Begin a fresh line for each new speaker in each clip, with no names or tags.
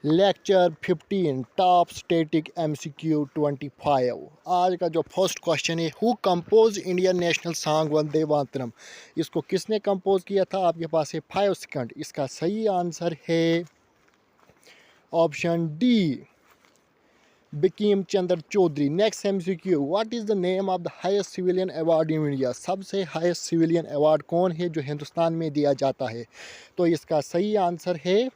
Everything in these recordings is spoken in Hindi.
Lecture 15 top static MCQ 25। आज का जो फर्स्ट क्वेश्चन है, who compose Indian national song Vande Mataram. इसको किसने कंपोज किया था? आपके पास है 5 सेकंड। इसका सही आंसर है option D, Bankim Chandra Chaudhary. Next MCQ, what is the name of the highest civilian award in India. सबसे हाईएस्ट सिविलियन अवार्ड कौन है जो हिंदुस्तान में दिया जाता है? तो इसका सही आंसर है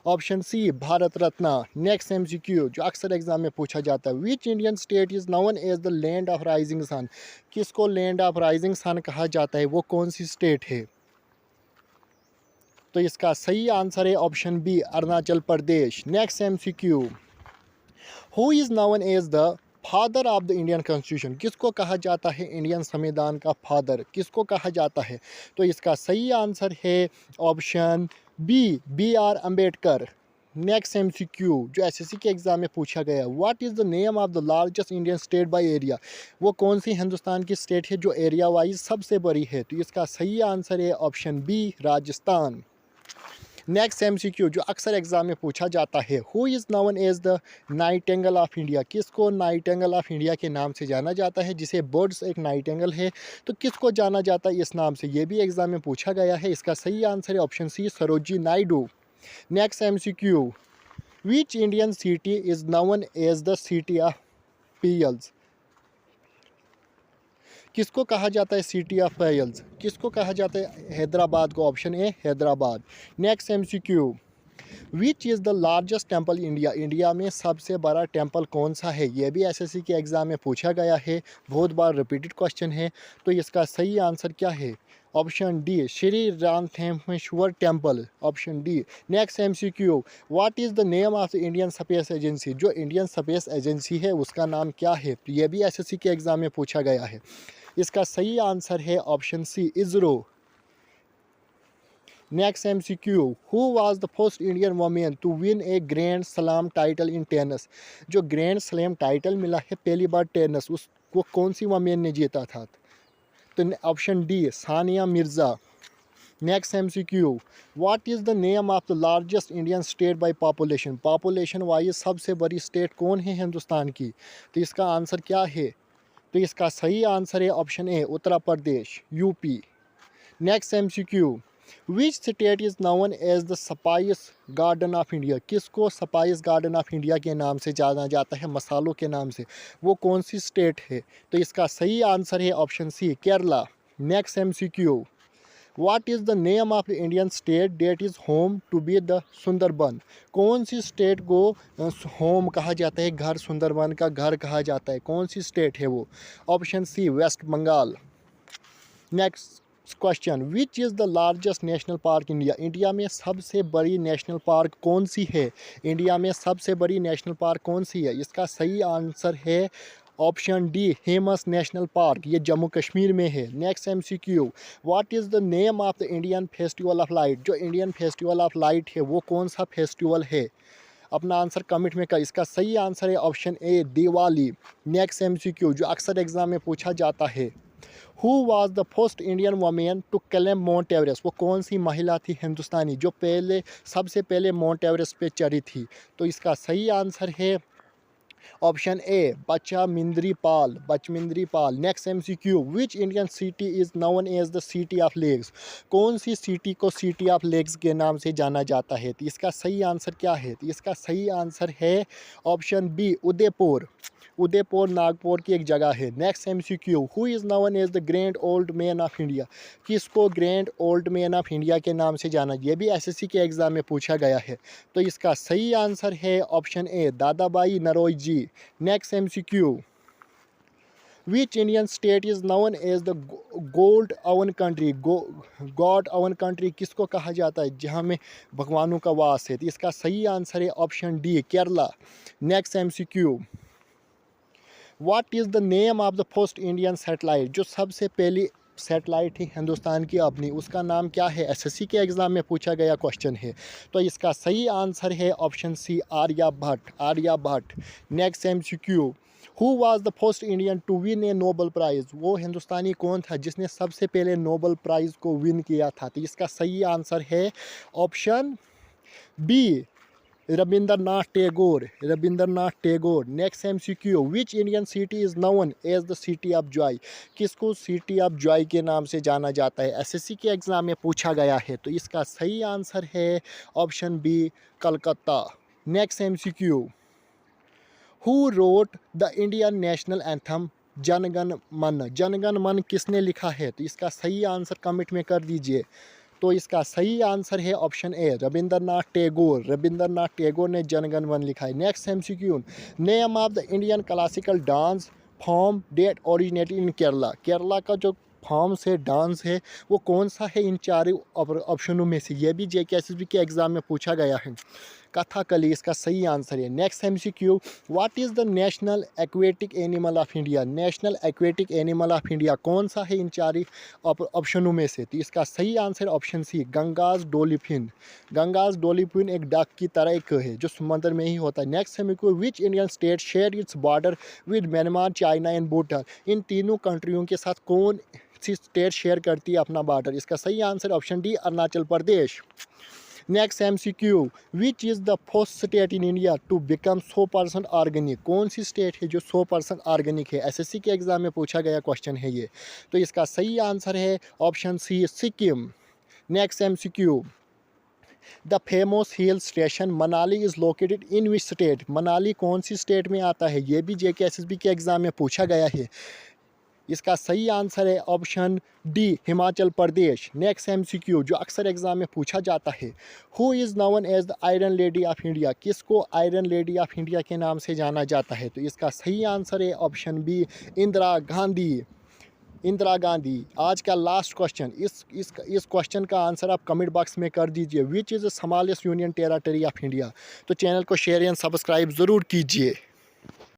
option C, Bharat Ratna. Next MCQ जो अक्सर एग्जाम में पूछा जाता है, which Indian state is known as the land of rising sun. किसको लैंड ऑफ राइजिंग सन कहा जाता है? वो कौन सी स्टेट है? तो इसका सही आंसर है option B, Arunachal Pradesh. Next MCQ, who is known as the father of the Indian constitution. किसको कहा जाता है इंडियन संविधान का फादर? किसको कहा जाता है? तो इसका सही आंसर है option B, BR Ambedkar. Next MCQ जो SSC के एग्जाम में पूछा गया, what is the name of the largest Indian state by area. वो कौन सी हिंदुस्तान की स्टेट है जो एरिया वाइज सबसे बड़ी है? तो इसका सही आंसर है option B, Rajasthan. Next MCQ जो अक्सर एग्जाम में पूछा जाता है, who is known as the nightingale of India. किसको नाइटिंगेल ऑफ इंडिया के नाम से जाना जाता है? जिसे बर्ड्स एक नाइटिंगेल है, तो किसको जाना जाता है इस नाम से? ये भी एग्जाम में पूछा गया है। इसका सही आंसर है option C, Sarojini Naidu. Next MCQ, which Indian city is known as the city of palaces. किसको कहा जाता है सिटी ऑफ पीएल्स? किसको कहा जाता है? हैदराबाद को। Option A, Hyderabad. Next MCQ, which is the largest temple India. India में सबसे बड़ा टेम्पल कौन सा है? यह भी SSC के एग्ज़ाम में पूछा गया है, बहुत बार रिपीटेड क्वेश्चन है। तो इसका सही आंसर क्या है? Option D, Shri Rameshwar temple. Option D. Next MCQ, what is the name of the Indian space agency. जो इंडियन स्पेस एजेंसी है उसका नाम क्या है? तो यह भी SSC के एग्ज़ाम में पूछा गया है। इसका सही आंसर है option C, ISRO. Next MCQ, who was the first Indian women to win a grand slam title in tennis. जो ग्रैंड स्लैम टाइटल मिला है पहली बार टेनिस, उसको कौन सी वुमेन ने जीता था? तो option D, Sania Mirza. Next MCQ, what is the name of the largest Indian state by population. Population wise सबसे बड़ी स्टेट कौन है हिंदुस्तान की? तो इसका आंसर क्या है? तो इसका सही आंसर है option A, Uttar Pradesh, UP। Next MCQ, which state is known as the spice garden of India. किसको स्पाइस गार्डन ऑफ इंडिया के नाम से जाना जाता है, मसालों के नाम से? वो कौन सी स्टेट है? तो इसका सही आंसर है option C, Kerala. Next MCQ, what is the name of the Indian state that is home to be the Sundarban. कौन सी स्टेट को होम कहा जाता है, घर, सुंदरबन का घर कहा जाता है? कौन सी स्टेट है वो? Option C, West Bengal. Next question, which is the largest national park India. India में सबसे बड़ी नेशनल पार्क कौन सी है? इंडिया में सबसे बड़ी नेशनल पार्क कौन सी है? इसका सही आंसर है ऑप्शन डी, हेमस नेशनल पार्क। ये जम्मू कश्मीर में है। Next MCQ, what is the name of the Indian festival of light. जो इंडियन फेस्टिवल ऑफ लाइट है वो कौन सा फेस्टिवल है? अपना आंसर कमेंट में कर। इसका सही आंसर है option A, Diwali. Next MCQ जो अक्सर एग्जाम में पूछा जाता है, who was the first Indian women to climb Mount Everest. वो कौन सी महिला थी हिंदुस्तानी जो सबसे पहले माउंट एवरेस्ट पे चढ़ी थी? तो इसका सही आंसर है option A, Bachendri Pal. Bachendri Pal. Next MCQ, which Indian city is known as the city of lakes. कौन सी सिटी को सिटी ऑफ लेक्स के नाम से जाना जाता है? तो इसका सही आंसर क्या है? तो इसका सही आंसर है ऑप्शन बी, उदयपुर। उदयपुर नागपुर की एक जगह है। Next MCQ, who is known as the grand old man of India. किसको grand old man of India के नाम से जाना? ये भी SSC के एग्जाम में पूछा गया है। तो इसका सही आंसर है option A, Dadabhai Naoroji. Next MCQ, which Indian state is known as the गोल्ड own country. God own country किसको कहा जाता है जहाँ में भगवानों का वास है? तो इसका सही आंसर है option D, Kerala. Next MCQ, what is the name of the first Indian satellite. जो सबसे पहली सैटेलाइट है हिंदुस्तान की अपनी, उसका नाम क्या है? SSC के एग्ज़ाम में पूछा गया क्वेश्चन है। तो इसका सही आंसर है option C, Aryabhata. Aryabhata. Next MCQ, who was the first Indian to win a Nobel prize. वो हिंदुस्तानी कौन था जिसने सबसे पहले नोबल प्राइज़ को विन किया था? तो इसका सही आंसर है option B, Rabindranath Tagore. Rabindranath Tagore. Next MCQ. Which Indian city is known as the city of joy? किसको सिटी ऑफ जॉय के नाम से जाना जाता है? एसएससी के एग्ज़ाम में पूछा गया है, तो इसका सही आंसर है option B, Calcutta. Next MCQ. Who wrote the Indian national anthem Jana Gana Mana? Jana Gana मन किसने लिखा है? तो इसका सही आंसर कमेंट में कर दीजिए। तो इसका सही आंसर है ऑप्शन ए, रविंद्रनाथ टैगोर। रविंद्रनाथ टैगोर ने जनगण मन लिखा है। Next MCQ. Name of the Indian classical dance form that originated in Kerala. Kerala का जो फॉर्म से डांस है वो कौन सा है इन चारों ऑप्शनों में से? ये भी JKSSB के एग्ज़ाम में पूछा गया है। कथकली इसका सही आंसर है। Next MCQ. What is the national aquatic animal of India? National aquatic animal of India कौन सा है इन चार ऑप्शनों में से? तो इसका सही आंसर ऑप्शन सी, गंगाज डोलिफिन। गंगाज डोलिफिन एक डक की तरह एक है जो समुद्र में ही होता है। Next MCQ. Which Indian state share its border with Myanmar, China and Bhutan? इन तीनों कंट्रियों के साथ कौन सी स्टेट शेयर करती है अपना बॉर्डर? इसका सही answer option D, Arunachal Pradesh. Next MCQ. Which is the first state in India to become 100% organic? कौन सी स्टेट है जो 100% ऑर्गेनिक है? एसएससी के एग्ज़ाम में पूछा गया क्वेश्चन है ये। तो इसका सही आंसर है option C, Sikkim. Next MCQ. The famous hill station Manali is located in which state? Manali कौन सी स्टेट में आता है? ये भी JKSSB के एग्ज़ाम में पूछा गया है। इसका सही आंसर है option D, Himachal Pradesh. Next MCQ. जो अक्सर एग्जाम में पूछा जाता है, who is known as the iron lady of India? किसको आयरन लेडी ऑफ इंडिया के नाम से जाना जाता है? तो इसका सही आंसर है ऑप्शन बी, इंदिरा गांधी। इंदिरा गांधी। आज का लास्ट क्वेश्चन, इस क्वेश्चन का आंसर आप कमेंट बॉक्स में कर दीजिए। विच is the smallest union territory of India? तो चैनल को शेयर एंड सब्सक्राइब ज़रूर कीजिए।